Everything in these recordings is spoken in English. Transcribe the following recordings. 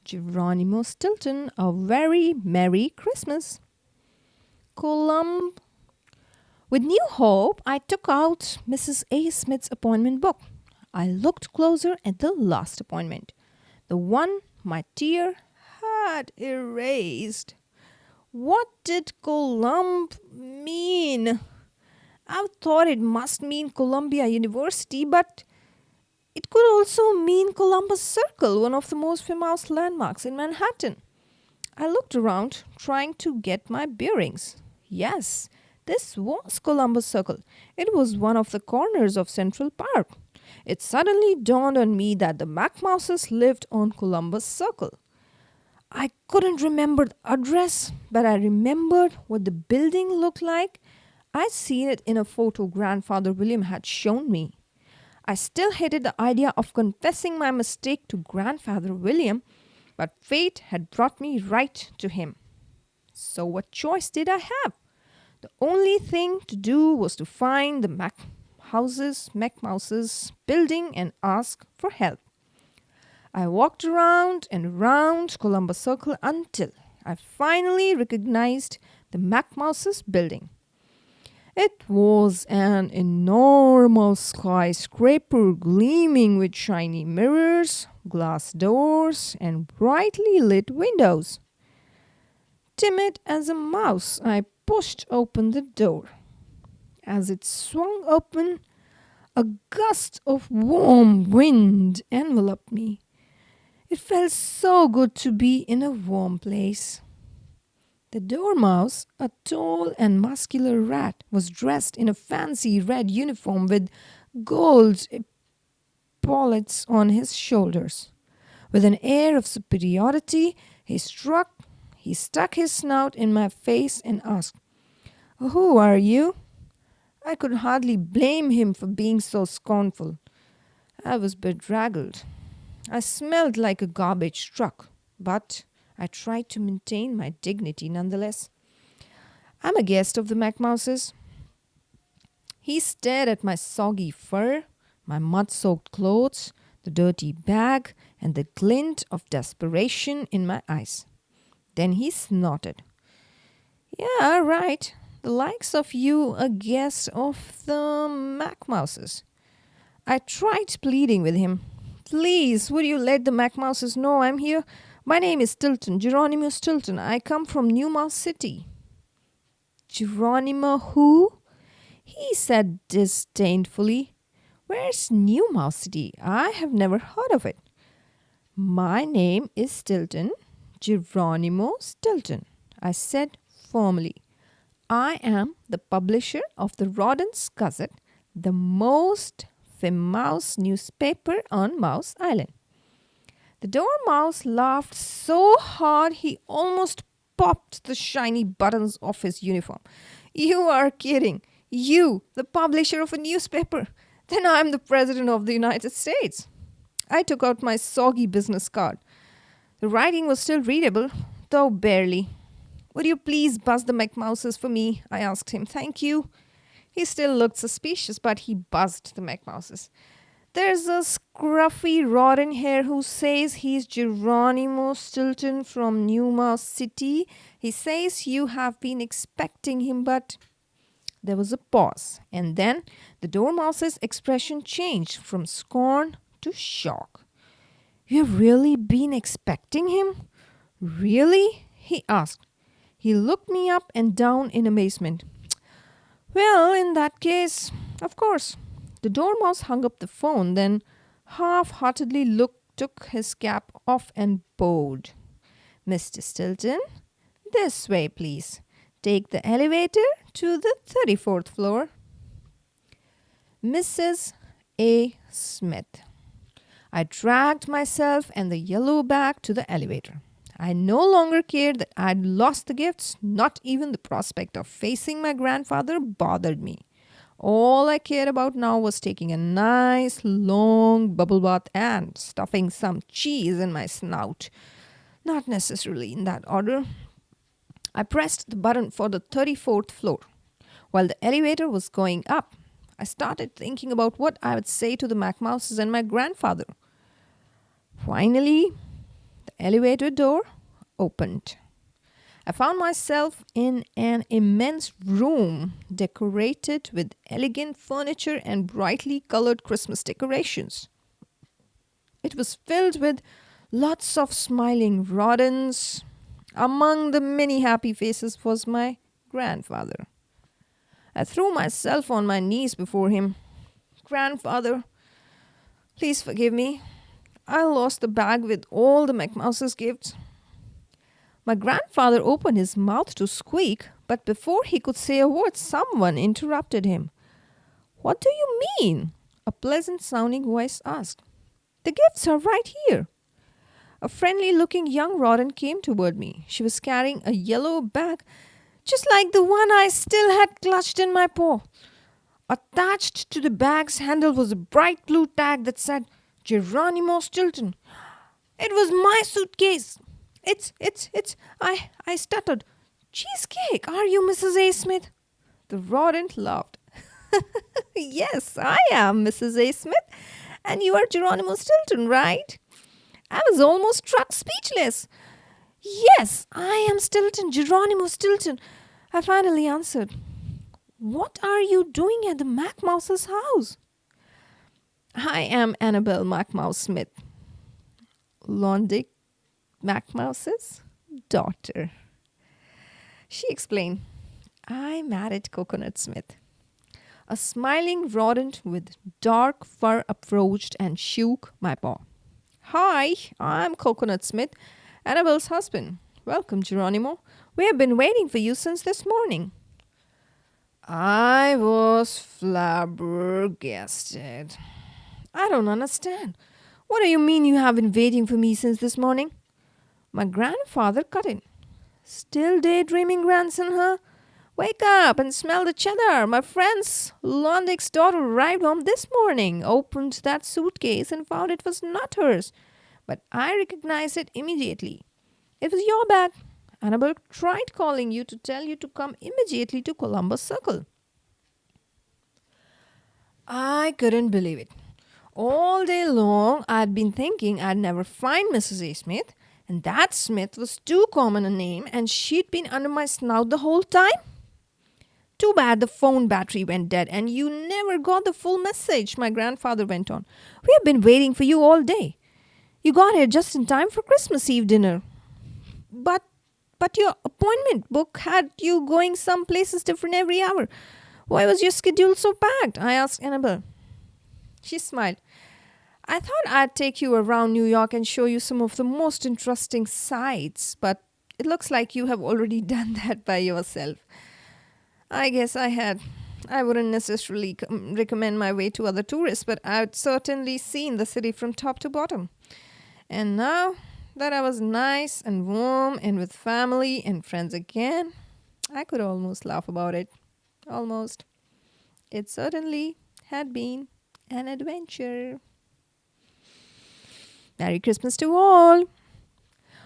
Geronimo Stilton, a very Merry Christmas. With new hope, I took out Mrs. A. Smith's appointment book. I looked closer at the last appointment, the one my tear had erased. What did Columb mean? I thought it must mean Columbia University, but it could also mean Columbus Circle, one of the most famous landmarks in Manhattan. I looked around, trying to get my bearings. Yes, this was Columbus Circle. It was one of the corners of Central Park. It suddenly dawned on me that the MacMouses lived on Columbus Circle. I couldn't remember the address, but I remembered what the building looked like. I'd seen it in a photo Grandfather William had shown me. I still hated the idea of confessing my mistake to Grandfather William, but fate had brought me right to him. So what choice did I have? The only thing to do was to find the MacMouses building and ask for help. I walked around and around Columbus Circle until I finally recognized the MacMouses building. It was an enormous skyscraper gleaming with shiny mirrors, glass doors, and brightly lit windows. Timid as a mouse, I pushed open the door. As it swung open, a gust of warm wind enveloped me. It felt so good to be in a warm place. The dormouse, a tall and muscular rat, was dressed in a fancy red uniform with gold epaulets on his shoulders. With an air of superiority, he stuck his snout in my face and asked, "Who are you?" I could hardly blame him for being so scornful. I was bedraggled. I smelled like a garbage truck, but I tried to maintain my dignity nonetheless. "I'm a guest of the MacMouses." He stared at my soggy fur, my mud-soaked clothes, the dirty bag, and the glint of desperation in my eyes. Then he snorted. "Yeah, right. The likes of you a guest of the MacMouses." I tried pleading with him. "Please, would you let the MacMouses know I'm here? My name is Stilton, Geronimo Stilton. I come from New Mouse City." "Geronimo who?" he said disdainfully. "Where's New Mouse City? I have never heard of it." "My name is Stilton, Geronimo Stilton," I said formally. "I am the publisher of the Rodent's Gazette, the most famous newspaper on Mouse Island." The dormouse laughed so hard he almost popped the shiny buttons off his uniform. "You are kidding. You, the publisher of a newspaper? Then I'm the President of the United States." I took out my soggy business card. The writing was still readable, though barely. "Would you please buzz the MacMouses for me?" I asked him. "Thank you." He still looked suspicious, but he buzzed the MacMouses. "There's a scruffy rodent here who says he's Geronimo Stilton from New Mouse City. He says you have been expecting him, but..." There was a pause, and then the dormouse's expression changed from scorn to shock. "You've really been expecting him? Really?" he asked. He looked me up and down in amazement. "Well, in that case, of course." The dormouse hung up the phone, then half-heartedly took his cap off and bowed. "Mr. Stilton, this way, please. Take the elevator to the 34th floor." Mrs. A. Smith. I dragged myself and the yellow bag to the elevator. I no longer cared that I'd lost the gifts. Not even the prospect of facing my grandfather bothered me. All I cared about now was taking a nice long bubble bath and stuffing some cheese in my snout. Not necessarily in that order. I pressed the button for the 34th floor. While the elevator was going up, I started thinking about what I would say to the MacMouses and my grandfather. Finally, the elevator door opened. I found myself in an immense room decorated with elegant furniture and brightly colored Christmas decorations. It was filled with lots of smiling rodents. Among the many happy faces was my grandfather. I threw myself on my knees before him. Grandfather, please forgive me. I lost the bag with all the McMouse's gifts. My grandfather opened his mouth to squeak, but before he could say a word, someone interrupted him. What do you mean? A pleasant sounding voice asked. The gifts are right here. A friendly looking young rodent came toward me. She was carrying a yellow bag, just like the one I still had clutched in my paw. Attached to the bag's handle was a bright blue tag that said, Geronimo Stilton. It was my suitcase. I stuttered. Cheesecake, are you Mrs. A. Smith? The rodent laughed. Yes, I am Mrs. A. Smith, and you are Geronimo Stilton, right? I was almost struck speechless. Yes, I am Stilton, Geronimo Stilton, I finally answered. What are you doing at the McMouse's house? I am Annabel McMouse Smith, Londic McMouse's daughter. She explained, I married Coconut Smith. A smiling rodent with dark fur approached and shook my paw. Hi, I'm Coconut Smith, Annabel's husband. Welcome, Geronimo. We have been waiting for you since this morning. I was flabbergasted. I don't understand. What do you mean you have been waiting for me since this morning? My grandfather cut in. Still daydreaming, grandson, huh? Wake up and smell the cheddar. My friend's Londic's daughter arrived home this morning, opened that suitcase and found it was not hers. But I recognized it immediately. It was your bag. Annabel tried calling you to tell you to come immediately to Columbus Circle. I couldn't believe it. All day long, I'd been thinking I'd never find Mrs. A. Smith, and that Smith was too common a name, and she'd been under my snout the whole time. Too bad the phone battery went dead, and you never got the full message, my grandfather went on. We have been waiting for you all day. You got here just in time for Christmas Eve dinner. But your appointment book had you going some places different every hour. Why was your schedule so packed? I asked Annabel. She smiled. I thought I'd take you around New York and show you some of the most interesting sights, but it looks like you have already done that by yourself. I guess I had. I wouldn't necessarily recommend my way to other tourists, but I'd certainly seen the city from top to bottom. And now that I was nice and warm and with family and friends again, I could almost laugh about it. Almost. It certainly had been an adventure. Merry Christmas to all!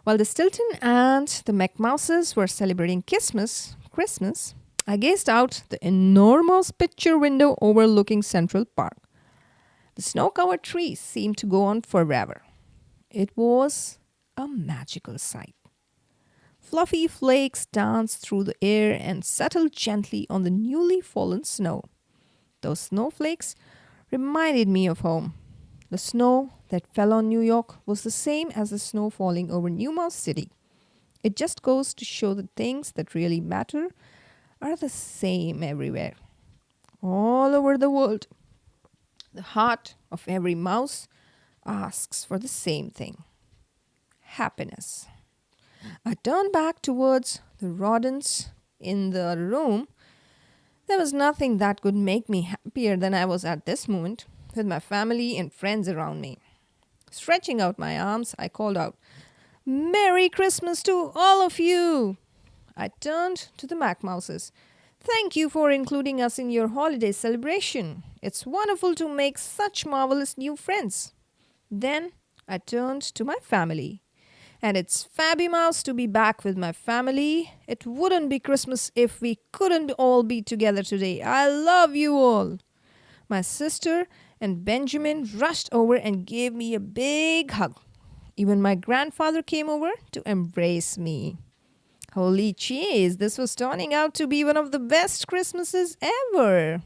While the Stilton and the McMouses were celebrating Christmas, I gazed out the enormous picture window overlooking Central Park. The snow-covered trees seemed to go on forever. It was a magical sight. Fluffy flakes danced through the air and settled gently on the newly fallen snow. Those snowflakes reminded me of home. The snow that fell on New York was the same as the snow falling over New Mouse City. It just goes to show the things that really matter are the same everywhere. All over the world, the heart of every mouse asks for the same thing: happiness. I turned back towards the rodents in the room. There was nothing that could make me happier than I was at this moment, with my family and friends around me. Stretching out my arms, I called out, Merry Christmas to all of you! I turned to the McMouses. Thank you for including us in your holiday celebration. It's wonderful to make such marvelous new friends. Then I turned to my family. And it's fabulous to be back with my family. It wouldn't be Christmas if we couldn't all be together today. I love you all. My sister and Benjamin rushed over and gave me a big hug. Even my grandfather came over to embrace me. Holy cheese, this was turning out to be one of the best Christmases ever.